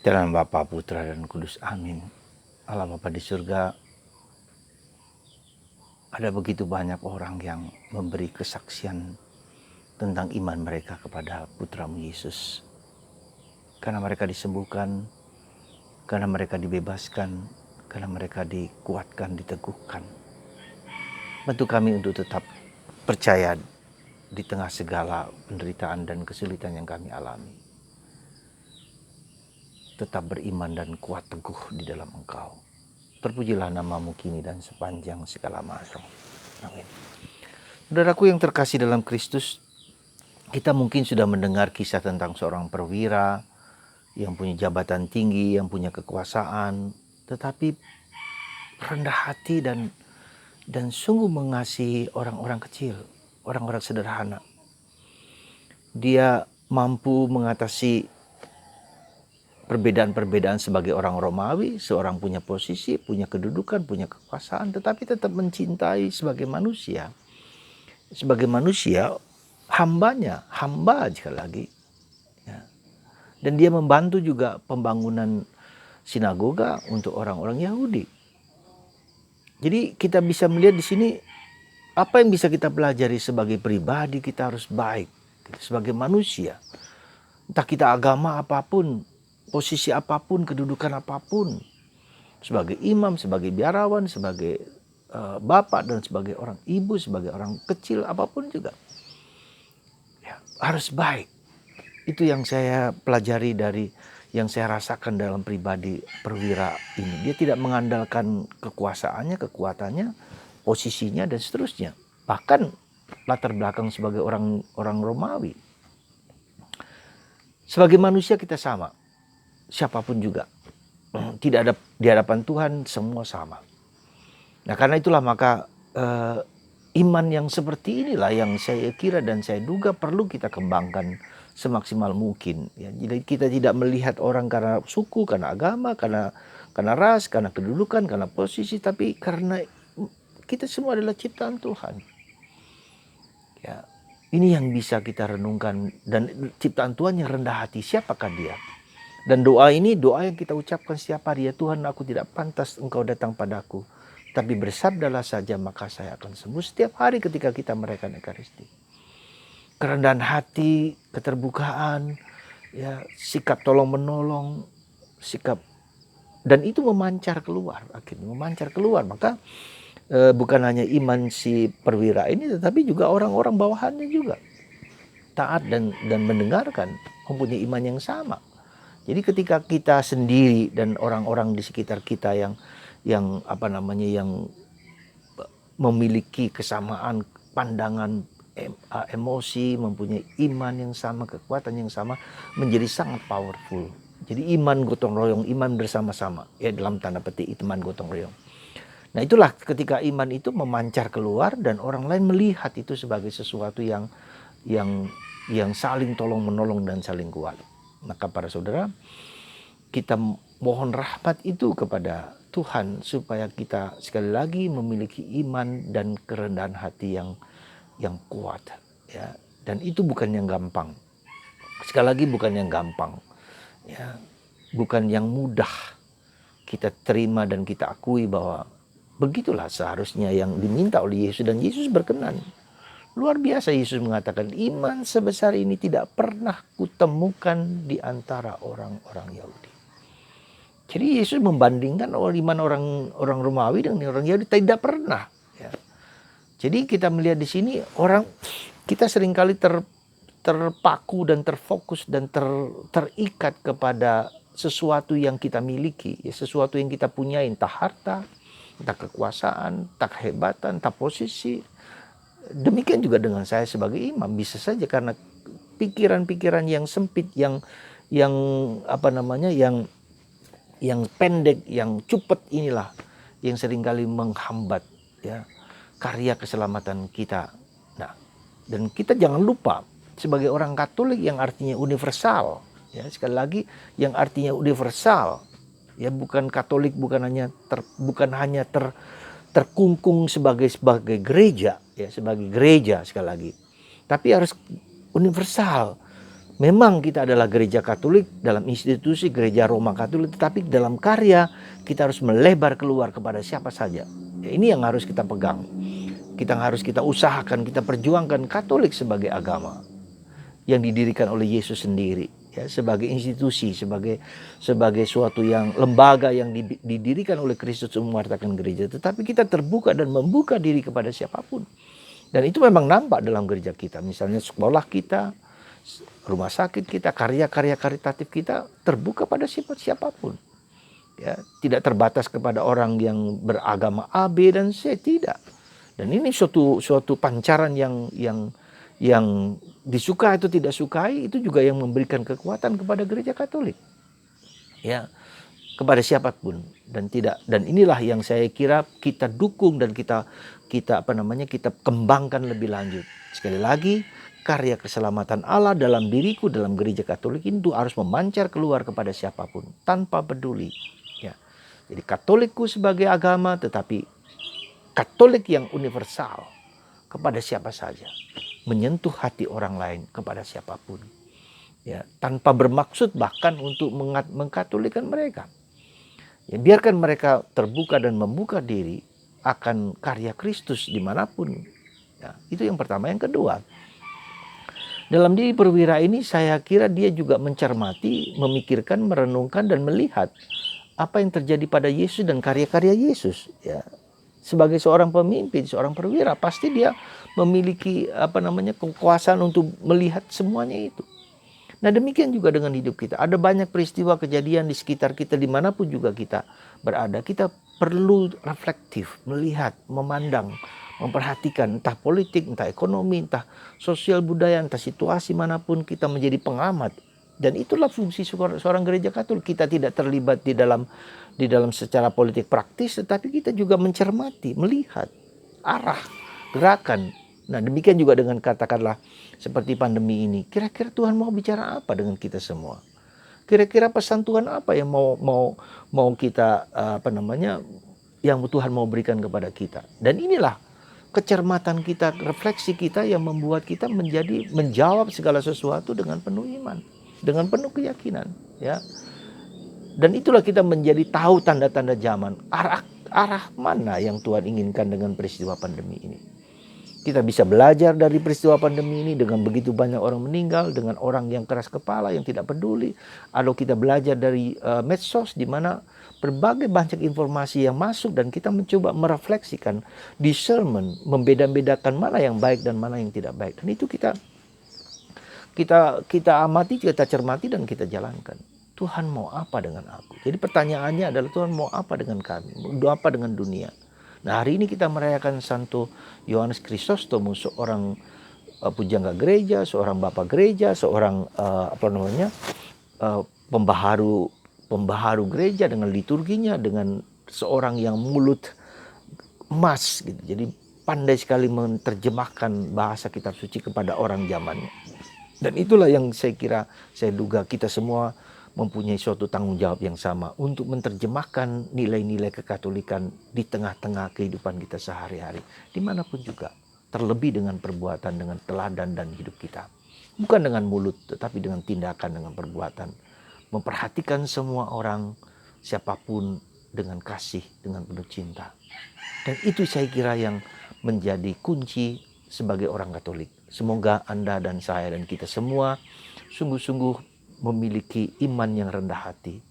Dalam Bapa, Putra, dan Kudus. Amin. Allah Bapa di surga, ada begitu banyak orang yang memberi kesaksian tentang iman mereka kepada Putramu Yesus. Karena mereka disembuhkan, karena mereka dibebaskan, karena mereka dikuatkan, diteguhkan. Bantu kami untuk tetap percaya di tengah segala penderitaan dan kesulitan yang kami alami. Tetap beriman dan kuat teguh di dalam Engkau. Terpujilah namamu kini dan sepanjang segala masa. Amin. Saudaraku yang terkasih dalam Kristus, kita mungkin sudah mendengar kisah tentang seorang perwira yang punya jabatan tinggi, yang punya kekuasaan, tetapi rendah hati dan sungguh mengasihi orang-orang kecil, orang-orang sederhana. Dia mampu mengatasi perbedaan-perbedaan sebagai orang Romawi, seorang punya posisi, punya kedudukan, punya kekuasaan, tetapi tetap mencintai sebagai manusia. Sebagai manusia, hambanya, hamba sekali lagi. Ya. Dan dia membantu juga pembangunan sinagoga untuk orang-orang Yahudi. Jadi kita bisa melihat di sini apa yang bisa kita pelajari sebagai pribadi. Kita harus baik sebagai manusia. Entah kita agama apapun, posisi apapun, kedudukan apapun, sebagai imam, sebagai biarawan, sebagai bapak, dan sebagai orang ibu, sebagai orang kecil, apapun juga ya, harus baik. Itu yang saya pelajari dari yang saya rasakan dalam pribadi perwira ini. Dia tidak mengandalkan kekuasaannya, kekuatannya, posisinya, dan seterusnya. Bahkan latar belakang sebagai orang Romawi. Sebagai manusia kita sama, siapapun juga. Tidak ada di hadapan Tuhan, semua sama. Nah, karena itulah maka iman yang seperti inilah yang saya kira dan saya duga perlu kita kembangkan semaksimal mungkin. Ya, jadi kita tidak melihat orang karena suku, karena agama, karena ras, karena kedudukan, karena posisi, tapi karena kita semua adalah ciptaan Tuhan. Ya, ini yang bisa kita renungkan, dan ciptaan Tuhan yang rendah hati, siapakah dia? Dan doa ini doa yang kita ucapkan setiap hari, ya Tuhan, aku tidak pantas Engkau datang padaku, tapi bersabdalah saja maka saya akan sembuh. Setiap hari ketika kita merayakan Ekaristi, kerendahan hati, keterbukaan, ya, sikap tolong menolong, sikap, dan itu memancar keluar, akhirnya memancar keluar. Maka bukan hanya iman si perwira ini, tetapi juga orang-orang bawahannya juga taat dan mendengarkan, mempunyai iman yang sama. Jadi ketika kita sendiri dan orang-orang di sekitar kita yang memiliki kesamaan pandangan, emosi, mempunyai iman yang sama, kekuatan yang sama, menjadi sangat powerful. Jadi iman gotong royong, iman bersama-sama, ya, dalam tanda petik iman gotong royong. Nah, itulah ketika iman itu memancar keluar dan orang lain melihat itu sebagai sesuatu yang saling tolong menolong dan saling kuat. Maka para saudara, kita mohon rahmat itu kepada Tuhan supaya kita sekali lagi memiliki iman dan kerendahan hati yang kuat, ya. Dan itu bukan yang gampang. Sekali lagi bukan yang gampang, ya. Bukan yang mudah kita terima dan kita akui bahwa begitulah seharusnya yang diminta oleh Yesus, dan Yesus berkenan. Luar biasa Yesus mengatakan, iman sebesar ini tidak pernah kutemukan di antara orang-orang Yahudi. Jadi Yesus membandingkan iman orang Romawi dengan orang Yahudi, tidak pernah. Ya. Jadi kita melihat di sini kita seringkali terpaku dan terfokus dan terikat kepada sesuatu yang kita miliki, ya, sesuatu yang kita punyai, entah harta, entah kekuasaan, entah kehebatan, entah posisi. Demikian juga dengan saya sebagai imam, bisa saja karena pikiran-pikiran yang sempit, yang pendek, yang cepat, inilah yang seringkali menghambat, ya, karya keselamatan kita. Nah, dan kita jangan lupa sebagai orang Katolik yang artinya universal, ya, sekali lagi yang artinya universal, ya, bukan Katolik bukan hanya terkungkung sebagai gereja, ya, sebagai gereja sekali lagi, tapi harus universal. Memang kita adalah gereja Katolik dalam institusi gereja Roma Katolik, tetapi dalam karya kita harus melebar keluar kepada siapa saja. Ya, ini yang harus kita pegang. Kita usahakan, kita perjuangkan Katolik sebagai agama yang didirikan oleh Yesus sendiri, ya, sebagai institusi, sebagai suatu yang lembaga yang didirikan oleh Kristus untuk mewartakan gereja. Tetapi kita terbuka dan membuka diri kepada siapapun. Dan itu memang nampak dalam gereja kita. Misalnya sekolah kita, rumah sakit kita, karya-karya karitatif kita terbuka pada siapapun. Ya, tidak terbatas kepada orang yang beragama A, B, dan C, tidak. Dan ini suatu pancaran yang disukai atau tidak sukai, itu juga yang memberikan kekuatan kepada gereja Katolik, ya, kepada siapapun. Dan inilah yang saya kira kita dukung dan kita kembangkan lebih lanjut. Sekali lagi, karya keselamatan Allah dalam diriku, dalam gereja Katolik itu harus memancar keluar kepada siapapun tanpa peduli, ya. Jadi Katolikku sebagai agama, tetapi Katolik yang universal kepada siapa saja, menyentuh hati orang lain kepada siapapun, ya, tanpa bermaksud bahkan untuk mengkatolikan mereka. Ya, biarkan mereka terbuka dan membuka diri akan karya Kristus dimanapun. Ya, itu yang pertama. Yang kedua, dalam diri perwira ini saya kira dia juga mencermati, memikirkan, merenungkan dan melihat apa yang terjadi pada Yesus dan karya-karya Yesus, ya. Sebagai seorang pemimpin, seorang perwira, pasti dia memiliki kekuasaan untuk melihat semuanya itu. Nah, demikian juga dengan hidup kita. Ada banyak peristiwa kejadian di sekitar kita, dimanapun juga kita berada. Kita perlu reflektif, melihat, memandang, memperhatikan, entah politik, entah ekonomi, entah sosial budaya, entah situasi manapun, kita menjadi pengamat. Dan itulah fungsi seorang gereja Katolik. Kita tidak terlibat di dalam secara politik praktis, tetapi kita juga mencermati, melihat arah, gerakan. Nah, demikian juga dengan katakanlah seperti pandemi ini. Kira-kira Tuhan mau bicara apa dengan kita semua? Kira-kira pesan Tuhan apa yang mau kita yang Tuhan mau berikan kepada kita? Dan inilah kecermatan kita, refleksi kita yang membuat kita menjawab segala sesuatu dengan penuh iman, dengan penuh keyakinan, ya. Dan itulah kita menjadi tahu tanda-tanda zaman, arah mana yang Tuhan inginkan dengan peristiwa pandemi ini. Kita bisa belajar dari peristiwa pandemi ini dengan begitu banyak orang meninggal, dengan orang yang keras kepala, yang tidak peduli. Atau kita belajar dari medsos, di mana berbagai banyak informasi yang masuk dan kita mencoba merefleksikan, discernment, membeda-bedakan mana yang baik dan mana yang tidak baik. Dan itu kita amati, kita cermati dan kita jalankan. Tuhan mau apa dengan aku? Jadi pertanyaannya adalah Tuhan mau apa dengan kami? Mau apa dengan dunia? Nah, hari ini kita merayakan Santo Yohanes Chrysostomus, seorang pujangga gereja, seorang bapak gereja, seorang pembaharu gereja dengan liturginya, dengan seorang yang mulut emas gitu. Jadi pandai sekali menerjemahkan bahasa kitab suci kepada orang zamannya. Dan itulah yang saya duga kita semua mempunyai suatu tanggung jawab yang sama untuk menerjemahkan nilai-nilai kekatolikan di tengah-tengah kehidupan kita sehari-hari, dimanapun juga, terlebih dengan perbuatan, dengan teladan dan hidup kita. Bukan dengan mulut, tetapi dengan tindakan, dengan perbuatan. Memperhatikan semua orang, siapapun, dengan kasih, dengan penuh cinta. Dan itu saya kira yang menjadi kunci sebagai orang Katolik. Semoga Anda dan saya dan kita semua sungguh-sungguh memiliki iman yang rendah hati,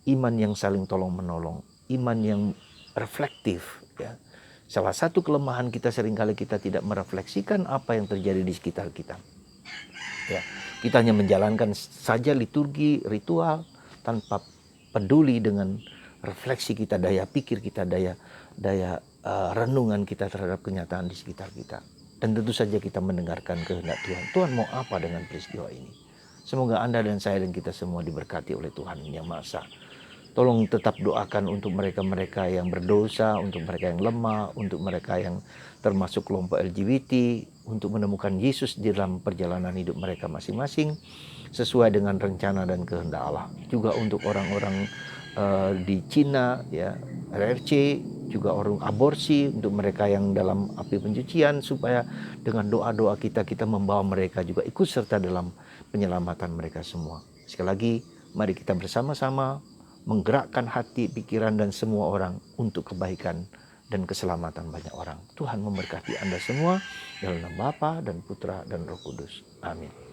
iman yang saling tolong-menolong, iman yang reflektif, ya. Salah satu kelemahan kita seringkali kita tidak merefleksikan apa yang terjadi di sekitar kita. Ya, kita hanya menjalankan saja liturgi, ritual tanpa peduli dengan refleksi kita, daya pikir kita, daya renungan kita terhadap kenyataan di sekitar kita. Dan tentu saja kita mendengarkan kehendak Tuhan. Tuhan mau apa dengan peristiwa ini? Semoga Anda dan saya dan kita semua diberkati oleh Tuhan Yang Maha Esa. Tolong tetap doakan untuk mereka-mereka yang berdosa, untuk mereka yang lemah, untuk mereka yang termasuk kelompok LGBT, untuk menemukan Yesus di dalam perjalanan hidup mereka masing-masing sesuai dengan rencana dan kehendak Allah. Juga untuk orang-orang di Cina, ya, RRC, juga orang aborsi, untuk mereka yang dalam api pencucian, supaya dengan doa-doa kita membawa mereka juga ikut serta dalam penyelamatan mereka semua. Sekali lagi, mari kita bersama-sama menggerakkan hati, pikiran, dan semua orang untuk kebaikan dan keselamatan banyak orang. Tuhan memberkati Anda semua dalam nama Bapa dan Putra dan Roh Kudus. Amin.